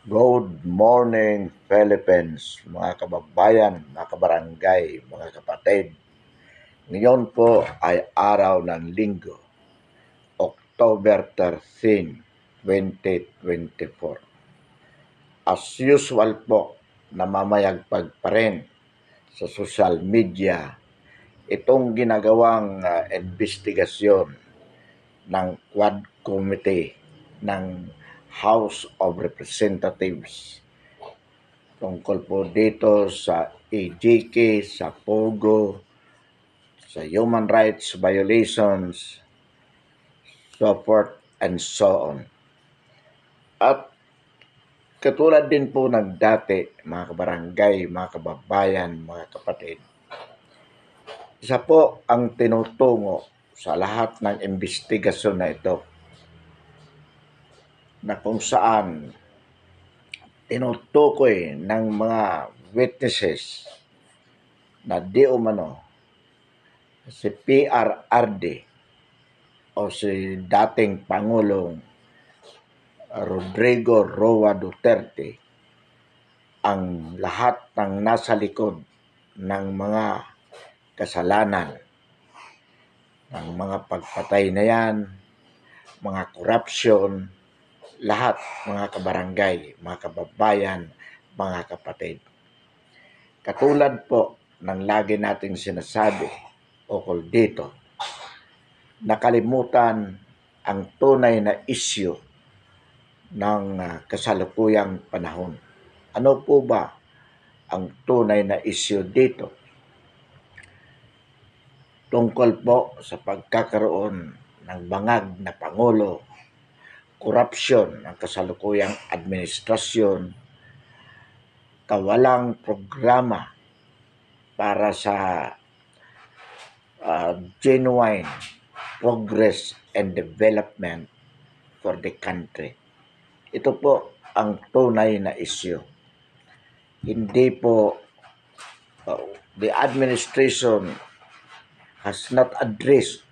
Good morning, Philippines, mga kababayan, mga kabarangay, mga kapatid. Ngayon po ay araw ng Linggo, October 13, 2024. As usual po, namamayagpag pa rin sa social media itong ginagawang investigasyon ng Quad Committee ng House of Representatives tungkol po dito sa AJK, sa POGO, sa human rights violations, so forth and so on. At katulad din po ng dati, mga kabarangay, mga kababayan, mga kapatid, isa po ang tinutungo sa lahat ng investigasyon na ito na kung saan tinutukoy ng mga witnesses na di umano si PRRD o si dating Pangulong Rodrigo Roa Duterte ang lahat ng nasa likod ng mga kasalanan, ng mga pagpatay na yan, mga korupsyon, lahat mga kabarangay, mga kababayan, mga kapatid. Katulad po ng lagi nating sinasabi ukol dito, nakalimutan ang tunay na issue ng kasalukuyang panahon. Ano po ba ang tunay na issue dito? Tungkol po sa pagkakaroon ng bangag na Pangulo, korupsyon ng kasalukuyang administrasyon, kawalang programa para sa genuine progress and development for the country. Ito po ang tunay na issue. Hindi po the administration has not addressed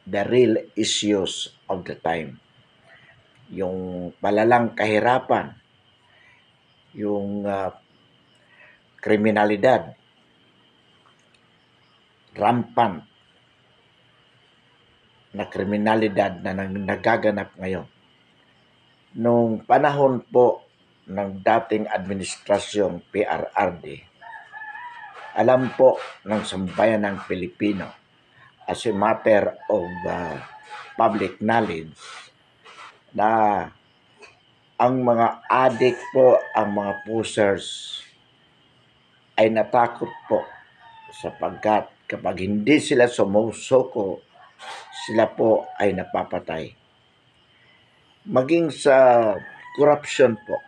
the real issues of the time. Yung palalang kahirapan, yung kriminalidad, rampant na kriminalidad na nagaganap ngayon. Nung panahon po ng dating administrasyong PRRD, alam po ng sambayan ng Pilipino as a matter of public knowledge na ang mga adik po, ang mga pusers ay natakot po sapagkat kapag hindi sila sumusuko, sila po ay napapatay. Maging sa corruption po,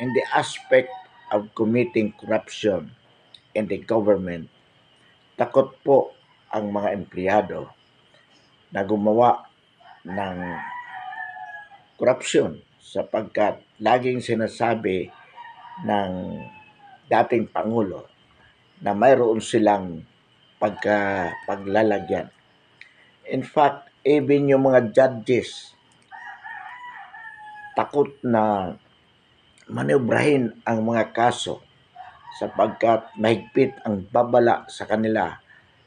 in the aspect of committing corruption in the government, takot po ang mga empleyado na gumawa ng korupsyon sapagkat laging sinasabi ng dating Pangulo na mayroon silang paglalagyan. In fact, even yung mga judges takot na manebrahin ang mga kaso sapagkat mahigpit ang babala sa kanila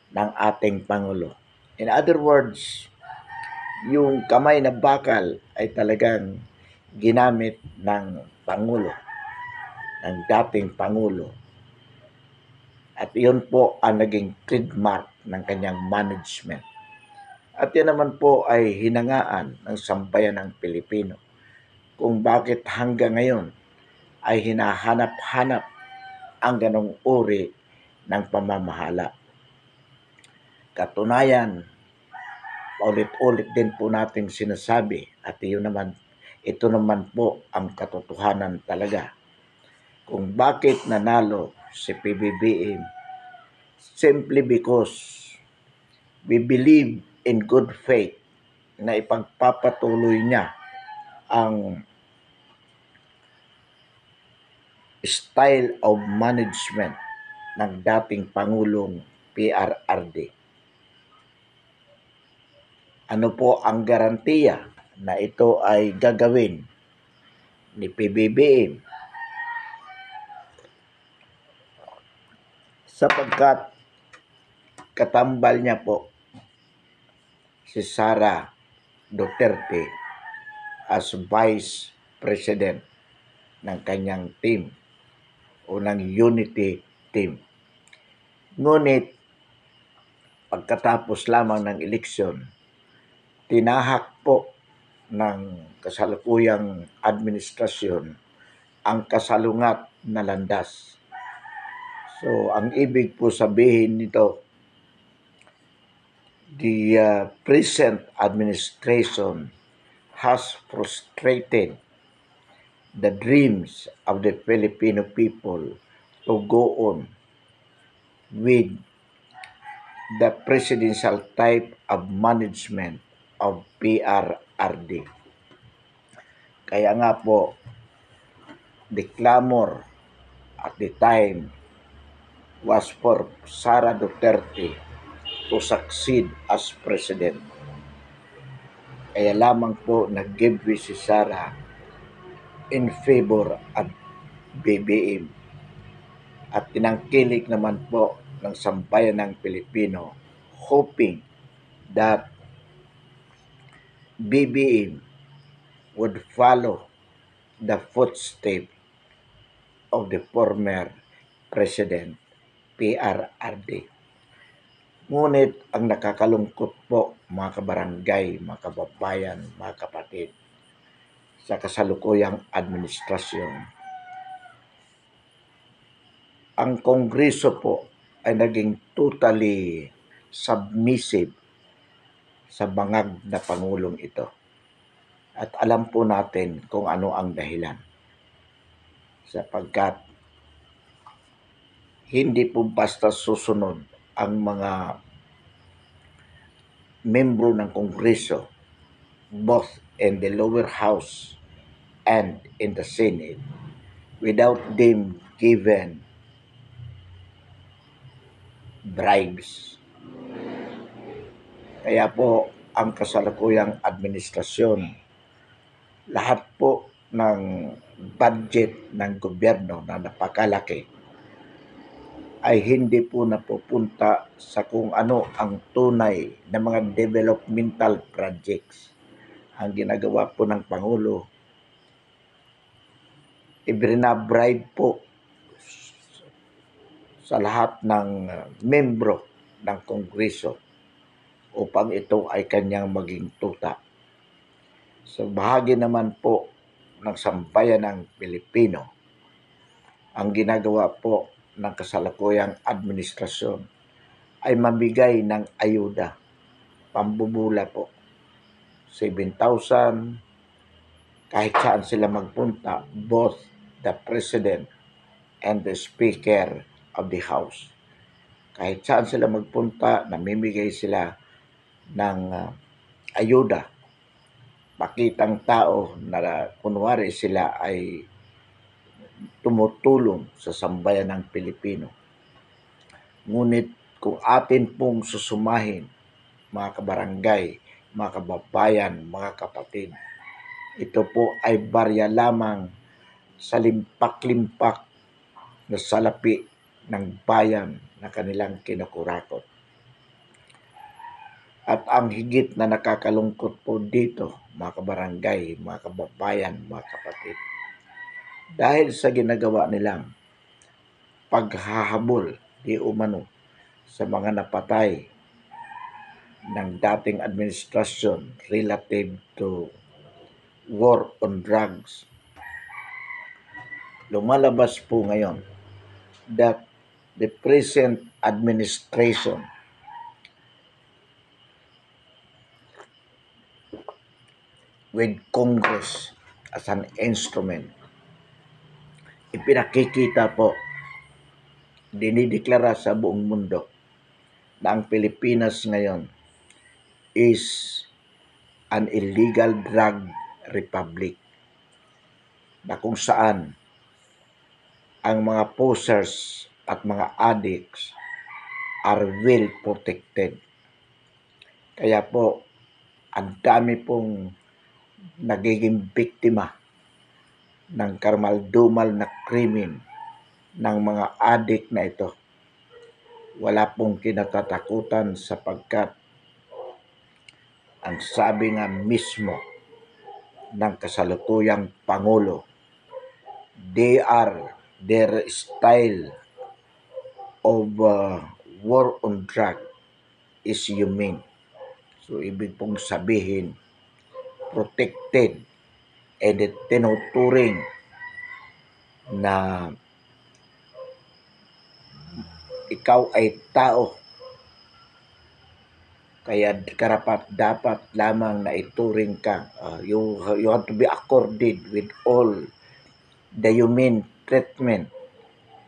ng ating Pangulo. In other words, yung kamay na bakal ay talagang ginamit ng Pangulo, ng dating Pangulo. At iyon po ang naging trademark ng kanyang management. At yan naman po ay hinangaan ng sambayan ng Pilipino kung bakit hanggang ngayon ay hinahanap-hanap ang ganong uri ng pamamahala. Katunayan, paulit-ulit din po natin sinasabi at ito naman po ang katotohanan talaga kung bakit nanalo si PBBM, simply because we believe in good faith na ipagpapatuloy niya ang style of management ng dating Pangulong PRRD. Ano po ang garantiya na ito ay gagawin ni PBBM sapagkat katambal niya po si Sara Duterte as Vice President ng kanyang team o ng unity team. Ngunit pagkatapos lamang ng eleksyon, tinahak po ng kasalukuyang administrasyon ang kasalungat na landas. So, ang ibig po sabihin nito, the present administration has frustrated the dreams of the Filipino people to go on with the presidential type of management of PRRD. Kaya nga po, the clamor at the time was for Sara Duterte to succeed as president. Kaya lamang po nag-give way si Sara in favor of BBM. At tinangkilik naman po ng sambayan ng Pilipino hoping that BBM would follow the footsteps of the former President PRRD. Ngunit ang nakakalungkot po mga kabarangay, mga kababayan, mga kapatid sa kasalukuyang administrasyon, ang Kongreso po ay naging totally submissive sa bangag na Pangulong ito. At alam po natin kung ano ang dahilan. Sapagkat hindi po basta susunod ang mga membro ng Kongreso, both in the lower house and in the Senate, without them given bribes. Kaya po ang kasalukuyang administrasyon, lahat po ng budget ng gobyerno na napakalaki ay hindi po napupunta sa kung ano ang tunay na mga developmental projects. Ang ginagawa po ng Pangulo, ibinabribe po sa lahat ng membro ng Kongreso upang ito ay kanyang maging tuta. Sa bahagi naman po ng sambayan ng Pilipino, ang ginagawa po ng kasalukuyang administrasyon ay mamigay ng ayuda, pambubula po. 7,000 kahit saan sila magpunta, both the President and the Speaker of the House. Kahit saan sila magpunta, namimigay sila ng ayuda. Pakitang tao na kunwari sila ay tumutulong sa sambayan ng Pilipino. Ngunit kung atin pong susumahin, mga kabarangay, mga kababayan, mga kapatid, ito po ay barya lamang sa limpak-limpak na salapi ng bayan na kanilang kinukurakot. At ang higit na nakakalungkot po dito, mga kabarangay, mga kababayan, mga kapatid, dahil sa ginagawa nilang paghahabol di umano sa mga napatay ng dating administrasyon relative to war on drugs, lumalabas po ngayon that the present administration with Congress as an instrument, ipinakikita po, dinideklara sa buong mundo na ang Pilipinas ngayon is an illegal drug republic, na kung saan ang mga posers at mga addicts are well protected. Kaya po, ang dami pong nagiging biktima ng karmaldumal na krimen ng mga adik na ito. Wala pong kinatatakutan sapagkat ang sabi nga mismo ng kasalukuyang Pangulo, their style of war on drug is humane. So ibig pong sabihin, protected and tinuturing na ikaw ay tao, kaya karapat dapat lamang na ituring ka. You have to be accorded with all the humane treatment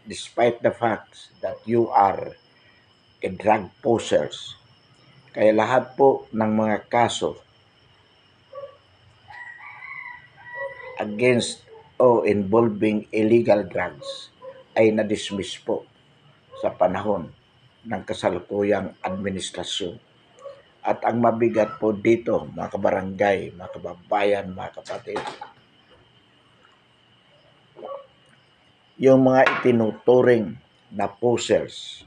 despite the fact that you are a drug posers. Kaya lahat po ng mga kaso against o involving illegal drugs ay na-dismiss po sa panahon ng kasalukuyang administrasyon. At ang mabigat po dito, mga kabarangay, mga kababayan, mga kapatid, yung mga itinuturing na posers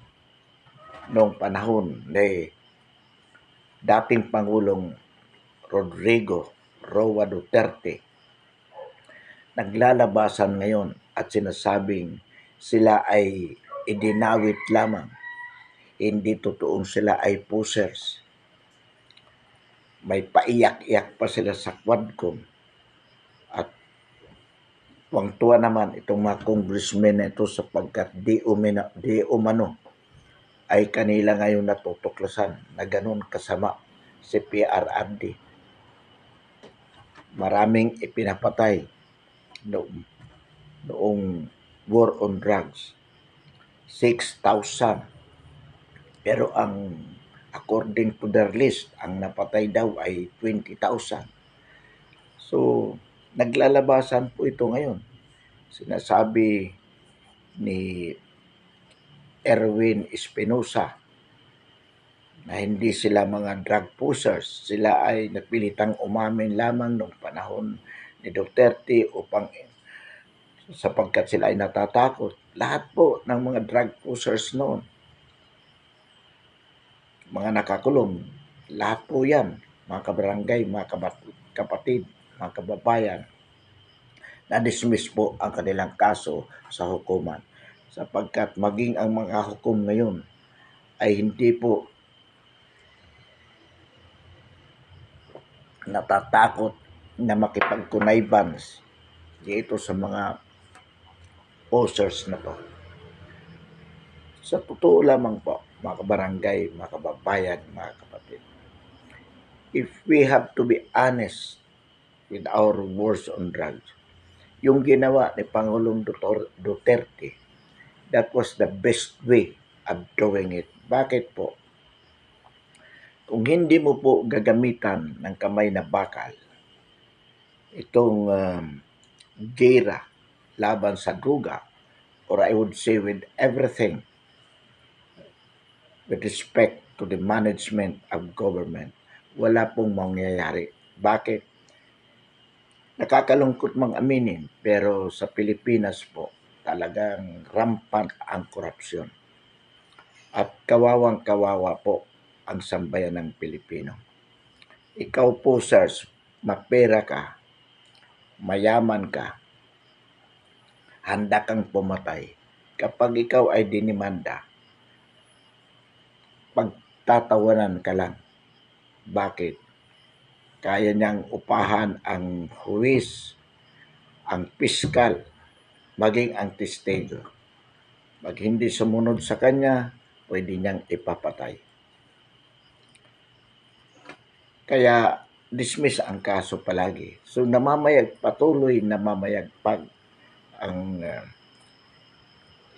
noong panahon ni dating Pangulong Rodrigo Roa Duterte, naglalabasan ngayon at sinasabing sila ay idinawit lamang. Hindi totoong sila ay posers. May paiyak-iyak pa sila sa Quadcom. At tuwang-tuwa naman itong mga congressmen na ito sapagkat di umano ay kanila ngayon natutuklasan na ganun kasama si PRRD. Maraming ipinapatay noong war on drugs. 6,000. Pero according to their list, ang napatay daw ay 20,000. So, naglalabasan po ito ngayon. Sinasabi ni Erwin Espinosa na hindi sila mga drug pushers. Sila ay napilitang umamin lamang noong panahon ni Duterte sapagkat sila ay natatakot. Lahat po ng mga drug pushers noon, mga nakakulong, lahat po yan, mga kabarangay, mga kapatid, mga kababayan, na-dismiss po ang kanilang kaso sa hukuman. Sapagkat maging ang mga hukom ngayon ay hindi po natatakot na makipag-connivance dito sa mga posers na to. Sa totoo lamang po, mga kabarangay, mga kababayan, mga kapatid, if we have to be honest with our wars on drugs, yung ginawa ni Pangulong Duterte, that was the best way of doing it. Bakit po? Kung hindi mo po gagamitan ng kamay na bakal itong gera laban sa druga, or I would say with everything with respect to the management of government, wala pong mangyayari. Bakit? Nakakalungkot mang aminin, pero sa Pilipinas po, talagang rampant ang korupsyon. At kawawang-kawawa po ang sambayan ng Pilipino. Ikaw po, sirs, mapera ka, mayaman ka, handa kang pumatay. Kapag ikaw ay dinimanda, pagtatawanan ka lang. Bakit? Kaya niyang upahan ang huwis, ang piskal, maging ang testigo. Pag hindi sumunod sa kanya, pwede niyang ipapatay. Kaya dismiss ang kaso palagi. So patuloy namamayagpag ang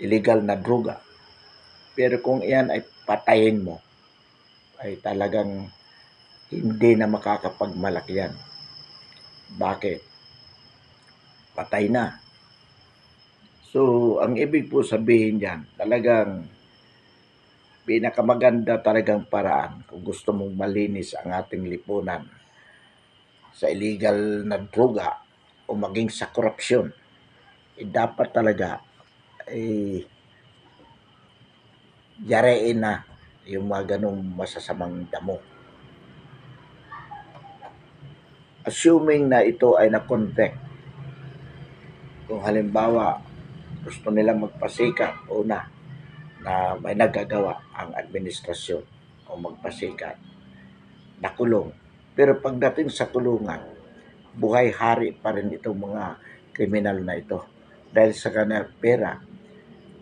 illegal na droga. Pero kung iyan ay patayin mo, ay talagang hindi na makakapagmalaki yan. Bakit? Patay na. So, ang ibig po sabihin yan, talagang pinakamaganda talagang paraan kung gusto mong malinis ang ating lipunan sa illegal na droga o maging sa korupsyon, dapat talaga eh, yarein na yung mga ganong masasamang damo. Assuming na ito ay na-convict, kung halimbawa gusto nila magpasikat, una, na may nagagawa ang administrasyon o magpasikat, nakulong. Pero pagdating sa kulungan, buhay-hari pa rin itong mga kriminal na ito dahil sa kanilang pera.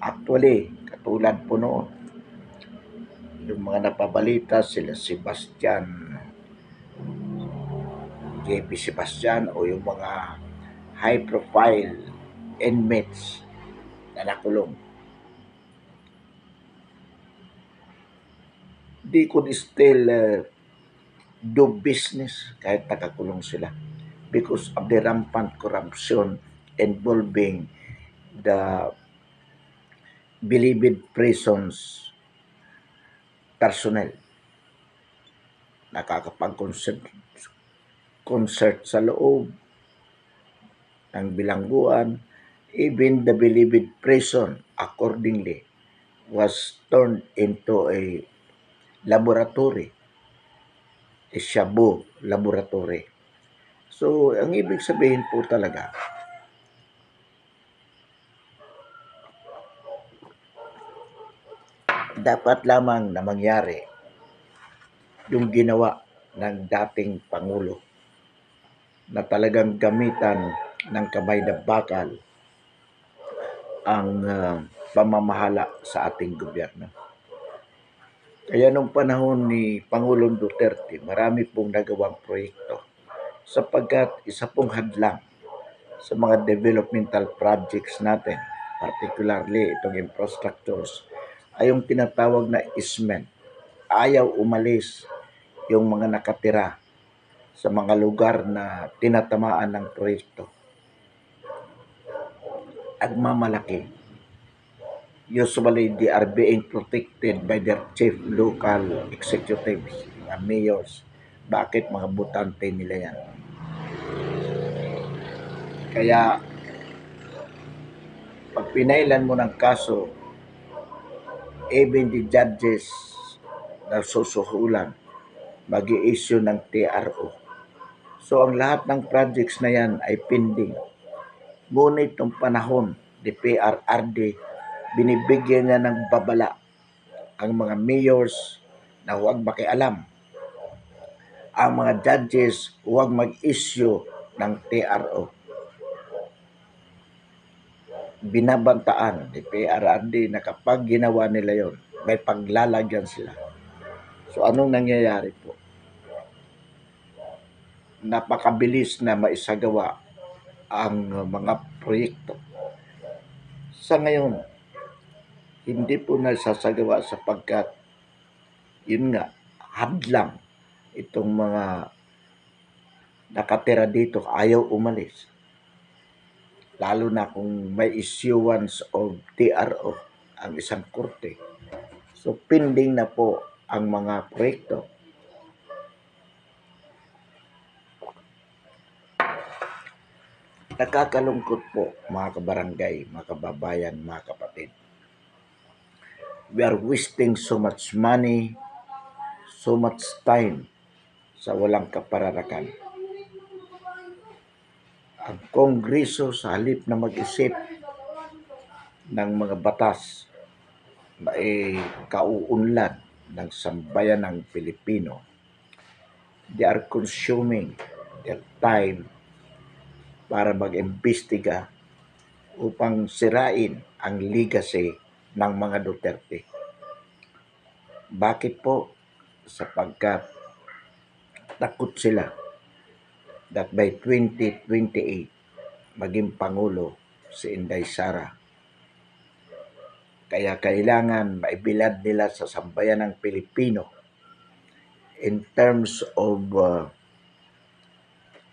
Actually, katulad po noon, yung mga napabalita sila Sebastian, JP Sebastian o yung mga high-profile inmates na nakulong. They could still do business kahit nakakulong sila because of the rampant corruption involving the beloved prisons personnel. Nakakapag-concert sa loob ng bilangguan. Even the beloved prison accordingly was turned into a laboratory, a shabu laboratory. So, ang ibig sabihin po talaga, dapat lamang na mangyari yung ginawa ng dating Pangulo na talagang gamitan ng kamay na bakal ang pamamahala sa ating gobyerno. Kaya nung panahon ni Pangulong Duterte, marami pong nagawang proyekto sapagkat isa pong hadlang sa mga developmental projects natin, particularly itong infrastructures, ay yung tinatawag na easement. Ayaw umalis yung mga nakatira sa mga lugar na tinatamaan ng proyekto. At mamalaki. Usually, they are being protected by their chief local executives, mga mayors. Bakit? Mga butante nila yan. Kaya, pag pinailan mo ng kaso, even the judges na susuhulan, mag-i-issue ng TRO. So, ang lahat ng projects na yan ay pending. Ngunit nung panahon ni PRRD, binibigyan niya ng babala ang mga mayors na huwag makialam. Ang mga judges huwag mag-issue ng TRO. Binabantaan ni PRRD na kapag ginawa nila yon, may paglalagyan sila. So anong nangyayari po? Napakabilis na maisagawa ang mga proyekto. Sa ngayon, hindi po nasasagawa sapagkat yun nga, hadlang itong mga nakatira dito, ayaw umalis. Lalo na kung may issuance of TRO ang isang korte. So, pending na po ang mga proyekto. Nakakalungkot po mga kabarangay, mga kababayan, mga kapatid. We are wasting so much money, so much time sa walang kapararakan. Ang Kongreso sa halip na mag-isip ng mga batas na kauunlad ng sambayan ng Pilipino, they are consuming their time para mag-imbestiga upang sirain ang legacy ng mga Duterte. Bakit po? Sapagkat takot sila that by 2028 maging Pangulo si Inday Sara. Kaya kailangan maibilad nila sa sambayan ng Pilipino in terms of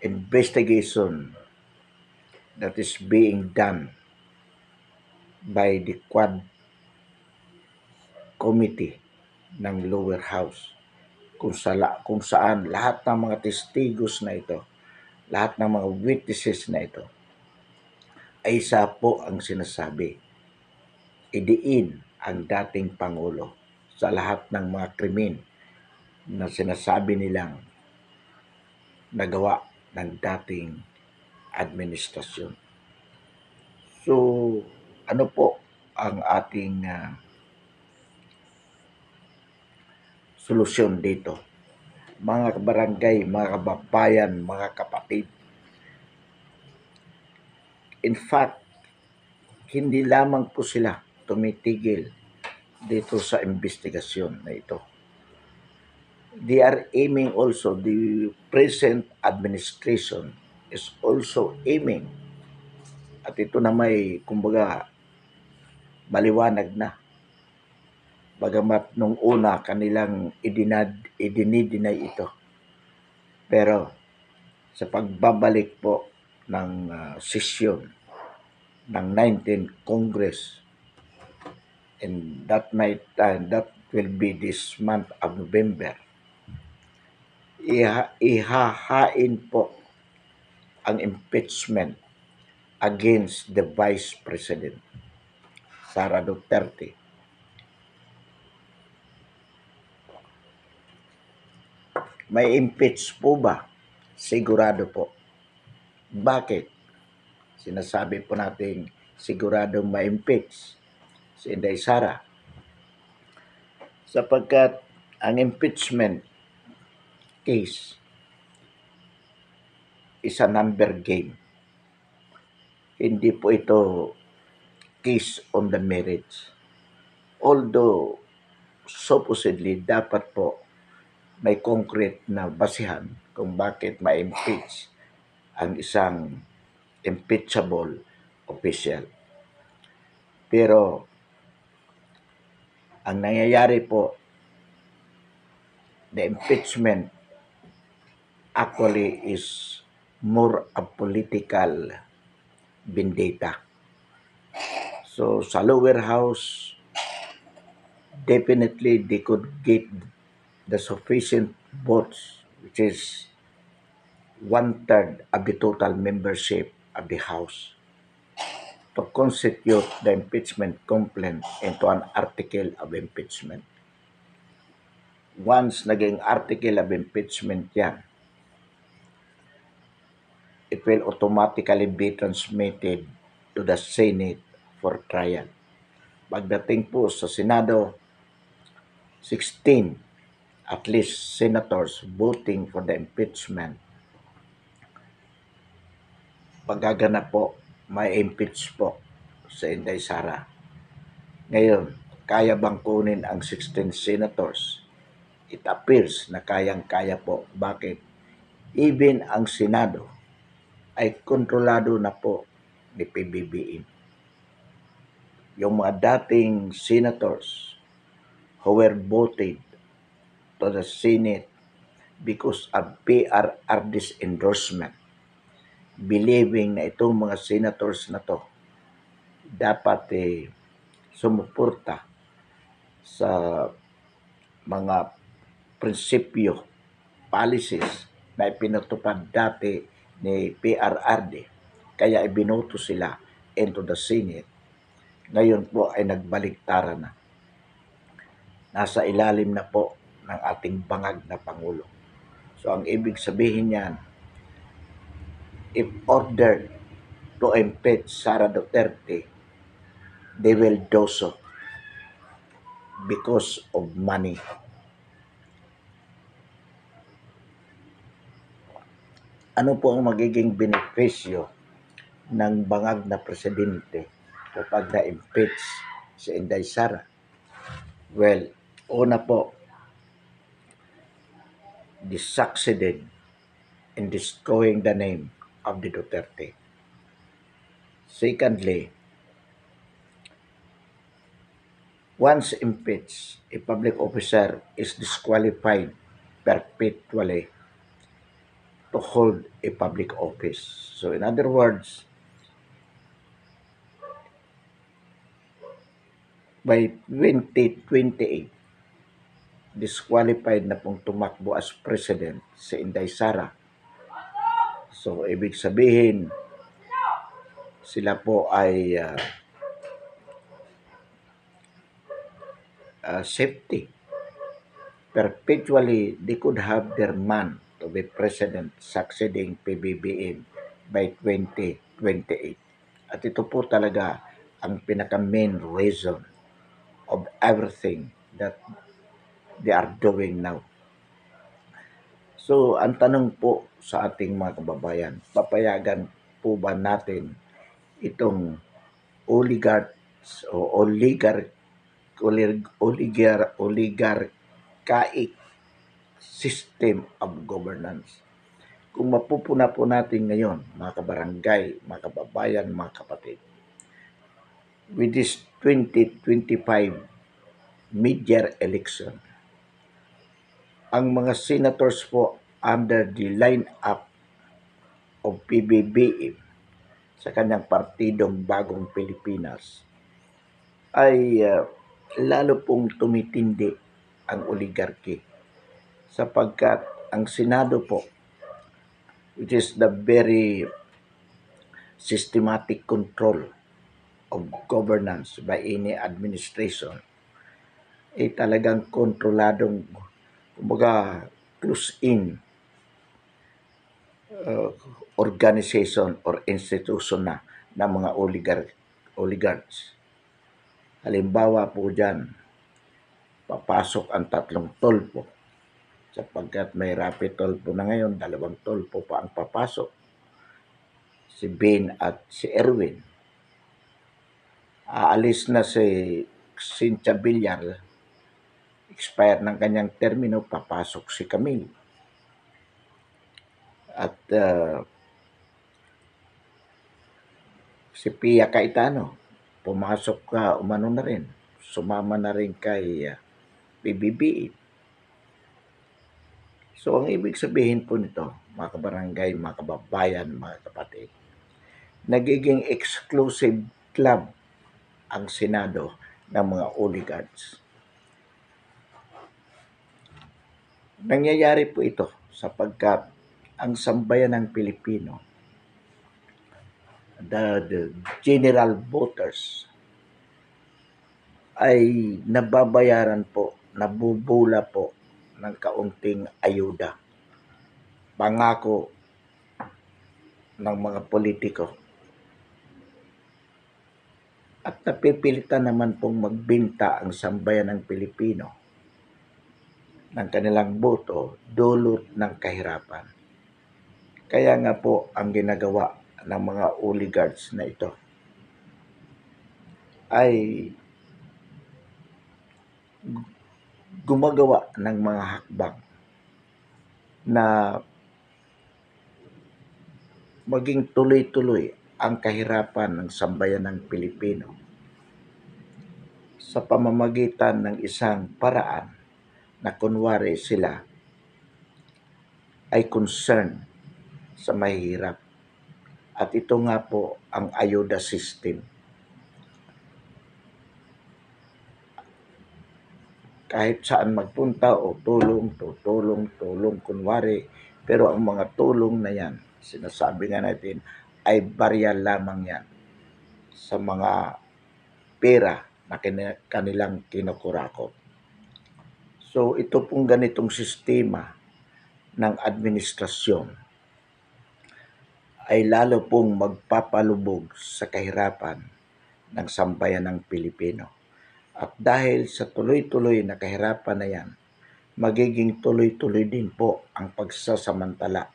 investigation that is being done by the Quad Committee ng Lower House kung saan lahat ng mga testigos na ito, lahat ng mga witnesses na ito ay isa po ang sinasabi, idiin ang dating Pangulo sa lahat ng mga krimen na sinasabi nilang nagawa ng dating administrasyon. So, ano po ang ating solusyon dito? Mga barangay, mga kababayan, mga kapatid. In fact, hindi lamang po sila tumitigil dito sa investigasyon na ito. They are aiming also, the present administration is also aiming, at ito na may, kumbaga, maliwanag na. Bagamat nung una kanilang idinidinay ito. Pero sa pagbabalik po ng sesyon ng 19th Congress, and that will be this month of November, ihahain po ang impeachment against the Vice President, Sara Duterte. May impeach po ba? Sigurado po. Bakit? Sinasabi po natin siguradong ma-impeach si Inday Sara. Sapagkat ang impeachment case is a number game. Hindi po ito case on the merits. Although, supposedly, dapat po may concrete na basihan kung bakit ma-impeach ang isang impeachable official. Pero, ang nangyayari po, the impeachment actually is more a political vendetta. So, sa lower house, definitely they could get the sufficient votes, which is 1/3 of the total membership of the House, to constitute the impeachment complaint into an article of impeachment. Once naging article of impeachment yan, it will automatically be transmitted to the Senate for trial. Pagdating po sa Senado, 16 at least senators voting for the impeachment, paggaganap po, may impeach po sa Inday Sara. Ngayon, kaya bang kunin ang 16 senators? It appears na kayang-kaya po. Bakit? Even ang Senado ay kontrolado na po ni PBBM. Yung mga dating senators who were voted to the Senate because of PRRD's endorsement, believing na itong mga senators na to dapat sumuporta sa mga prinsipyo, policies na ipinatupad dati ni PRRD, kaya ibinoto sila into the Senate. Ngayon po ay nagbaliktaran na. Nasa ilalim na po ng ating bangag na Pangulo. So ang ibig sabihin niyan, if ordered to impeach Sara Duterte, they will do so because of money. Ano po ang magiging benepisyo ng bangag na presidente kapag na-impeach si Inday Sara? Well, una po, this succeeded in destroying the name of the Duterte. Secondly, once impeached, a public officer is disqualified perpetually to hold a public office. So in other words, by 2028, disqualified na pong tumakbo as president si Inday Sara. So ibig sabihin, Sila po ay safety. Perpetually, they could have their man to be president succeeding PBBM by 2028. At ito po talaga ang pinaka-main reason of everything that they are doing now. So, ang tanong po sa ating mga kababayan, papayagan po ba natin itong oligarchs o oligarchaic system of governance? Kung mapupuna po natin ngayon, mga kabarangay, mga kababayan, mga kapatid, with this 2025 mid-year election, ang mga senators po under the line-up of PBBM sa kanyang partidong Bagong Pilipinas ay lalo pong tumitindi ang oligarchy sapagkat ang Senado po, which is the very systematic control of governance by any administration, ay talagang kontroladong, kumbaga, close-in organization or institution na ng mga oligarchs. Halimbawa po dyan, papasok ang 3 tulpo sapagkat may rapid tulpo na ngayon, 2 tulpo pa ang papasok. Si Ben at si Erwin. Aalis na si Cynthia Villar, expire ng kanyang termino, papasok si Camille. At si Pia Cayetano, pumasok ka, umano na rin, sumama na rin kay PBBM. So, ang ibig sabihin po nito, mga kabarangay, mga kababayan, mga kapatid, nagiging exclusive club ang Senado ng mga oligarchs. Nangyayari po ito sapagkat ang sambayan ng Pilipino, the general voters, ay nababayaran po, nabubula po ng kaunting ayuda, pangako ng mga politiko. At napipilitan naman pong magbinta ang sambayan ng Pilipino ng kanilang boto dulot ng kahirapan. Kaya nga po ang ginagawa ng mga oligarchs na ito ay gumagawa ng mga hakbang na maging tuloy-tuloy ang kahirapan ng sambayan ng Pilipino sa pamamagitan ng isang paraan na kunwari sila ay concern sa mahihirap. At ito nga po ang ayuda system. Kahit saan magpunta o tulong, kunwari, pero ang mga tulong na yan, sinasabi nga natin, ay barya lamang yan sa mga pera na kanilang kinukurakot. So ito pong ganitong sistema ng administrasyon ay lalo pong magpapalubog sa kahirapan ng sambayan ng Pilipino. At dahil sa tuloy-tuloy na kahirapan na yan, magiging tuloy-tuloy din po ang pagsasamantala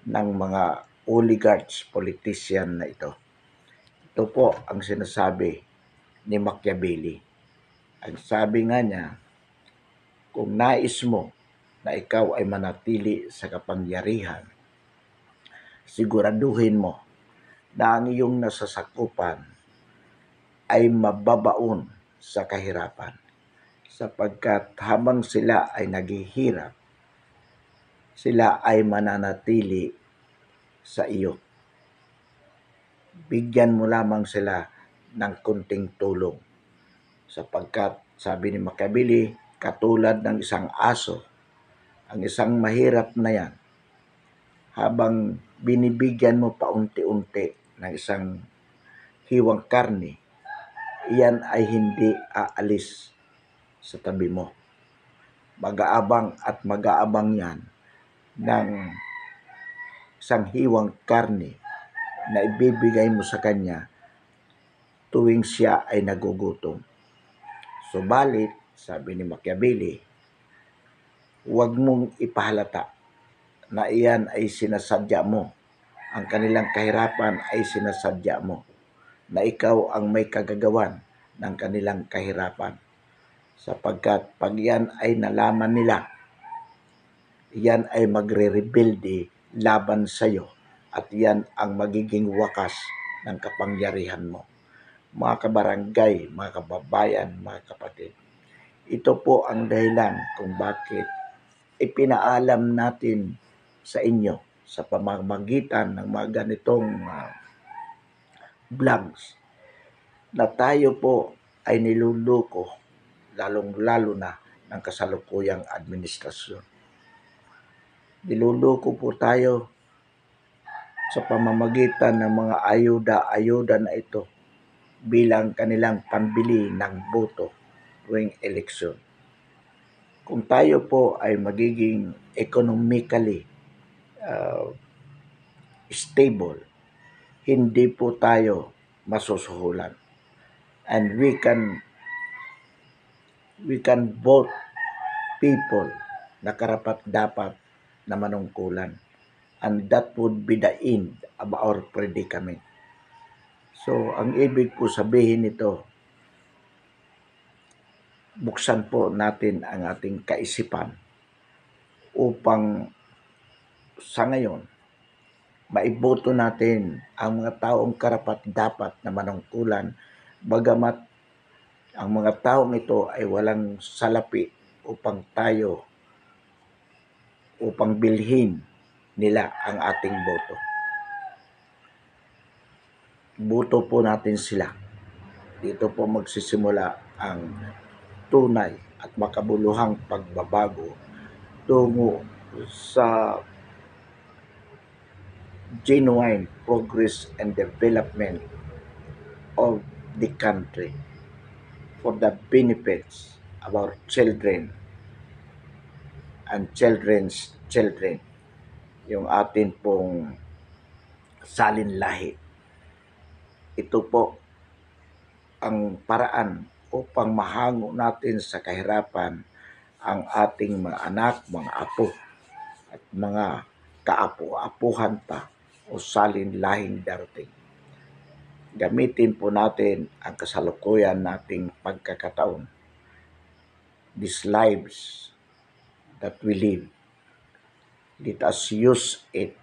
ng mga oligarchs, politician na ito. Ito po ang sinasabi ni Machiavelli. Ang sabi nga niya, kung nais mo na ikaw ay manatili sa kapangyarihan, siguraduhin mo na ang iyong nasasakupan ay mababaon sa kahirapan. Sapagkat habang sila ay naghihirap, sila ay mananatili sa iyo. Bigyan mo lamang sila ng kunting tulong. Sapagkat, sabi ni Machiavelli, katulad ng isang aso, ang isang mahirap na yan, habang binibigyan mo paunti-unti ng isang hiwang karne, iyan ay hindi aalis sa tabi mo. Mag-aabang at mag-aabang yan ng isang hiwang karne na ibibigay mo sa kanya tuwing siya ay nagugutom. Subalit, sabi ni Machiavelli, huwag mong ipahalata na iyan ay sinasadya mo. Ang kanilang kahirapan ay sinasadya mo na ikaw ang may kagagawan ng kanilang kahirapan. Sapagkat pag yan ay nalaman nila, yan ay magre-rebelde laban sa iyo at yan ang magiging wakas ng kapangyarihan mo. Mga kabarangay, mga kababayan, mga kapatid, ito po ang dahilan kung bakit ipinaalam natin sa inyo sa pamamagitan ng mga ganitong vlogs na tayo po ay niluluko lalong-lalo na ng kasalukuyang administrasyon. Niluluko po tayo sa pamamagitan ng mga ayuda-ayuda na ito bilang kanilang pambili ng boto tuwing eleksyon. Kung tayo po ay magiging economically stable, hindi po tayo masusuhulan. And we can vote people na karapat-dapat na manungkulan. And that would be the end of our predicament. So, ang ibig po sabihin nito, buksan po natin ang ating kaisipan upang sa ngayon, maiboto natin ang mga taong karapat-dapat na manungkulan, bagamat ang mga taong ito ay walang salapi upang bilhin nila ang ating boto. Boto po natin sila. Dito po magsisimula ang tunay at makabuluhang pagbabago tungo sa genuine progress and development of the country for the benefits of our children and children's children. Yung atin pong salinlahi. Ito po ang paraan upang mahango natin sa kahirapan ang ating mga anak, mga apo, at mga kaapu-apuhan pa o salinlahing darating. Gamitin po natin ang kasalukuyan nating pagkakataon. These lives that we live, let us use it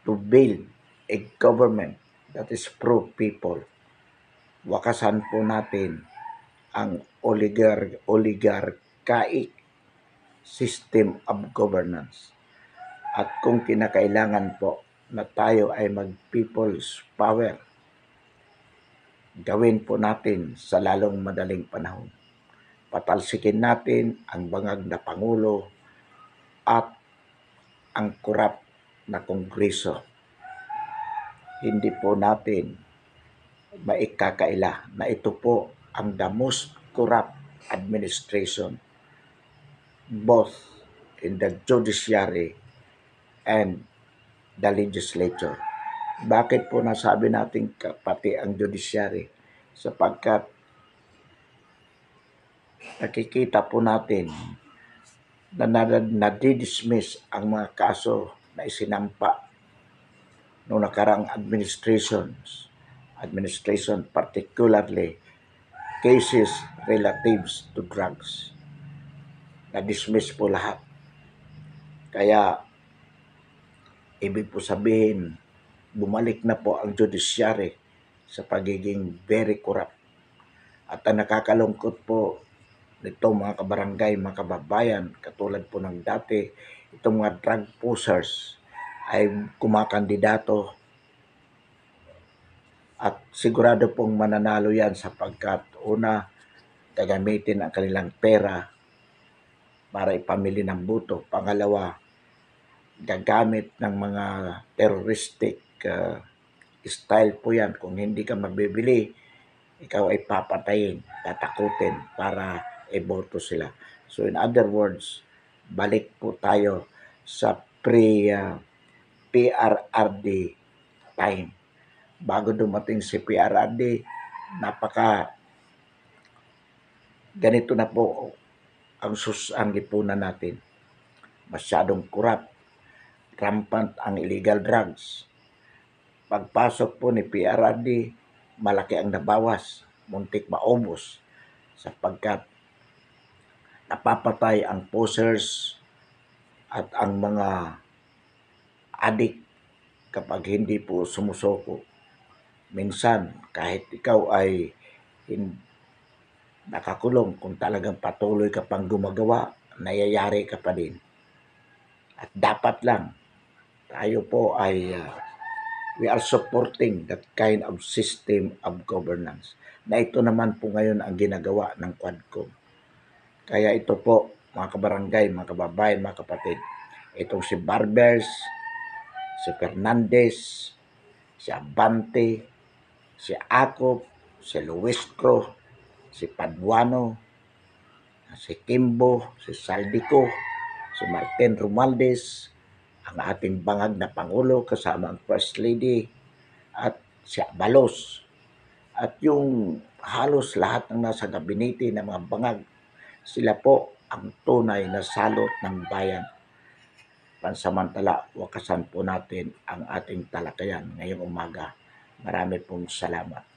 to build a government that is pro-people. Wakasan po natin ang oligarchic system of governance. At kung kinakailangan po na tayo ay mag-people's power, gawin po natin sa lalong madaling panahon. Patalsikin natin ang bangag na Pangulo at ang korap na Kongreso. Hindi po natin maikakaila na ito po ang the most corrupt administration both in the judiciary and the legislature. Bakit po nasabi natin pati ang judiciary? Sapagkat nakikita po natin na nadidismiss ang mga kaso na isinampa noong nakarang administration, particularly cases relatives to drugs. Na-dismiss po lahat. Kaya, ibig po sabihin, bumalik na po ang judiciary sa pagiging very corrupt. At ang nakakalungkot po nito mga kabarangay, mga kababayan, katulad po ng dati, itong mga drug pushers ay kumakandidato at sigurado pong mananalo yan sapagkat una, gagamitin ang kanilang pera para ipamili ng boto. Pangalawa, gagamit ng mga terroristic style po yan. Kung hindi ka mabibili, ikaw ay papatayin, tatakutin para iboto sila. So in other words, balik po tayo sa PRRD time. Bago dumating si PRRD, napaka ganito na po ang lipunan natin. Masyadong corrupt, rampant ang illegal drugs. Pagpasok po ni PRRD, malaki ang nabawas, muntik maubos sapagkat napapatay ang posers at ang mga adik kapag hindi po sumusoko. Minsan, kahit ikaw ay nakakulong, kung talagang patuloy ka pang gumagawa, nayayari ka pa din. At dapat lang, tayo po ay we are supporting that kind of system of governance. Na ito naman po ngayon ang ginagawa ng Quadcom. Kaya ito po, mga kabarangay, mga kababayan, mga kapatid, itong si Barbers, si Fernandez, si Abante, si Acop, si Luiscro, si Paduano, si Kimbo, si Saldico, si Martin Romualdez, ang ating bangag na Pangulo kasama ang First Lady at si Abalos. At yung halos lahat ng nasa gabinete ng mga bangag, sila po ang tunay na salot ng bayan. Pansamantala, wakasan po natin ang ating talakayan ngayong umaga. Marami pong salamat.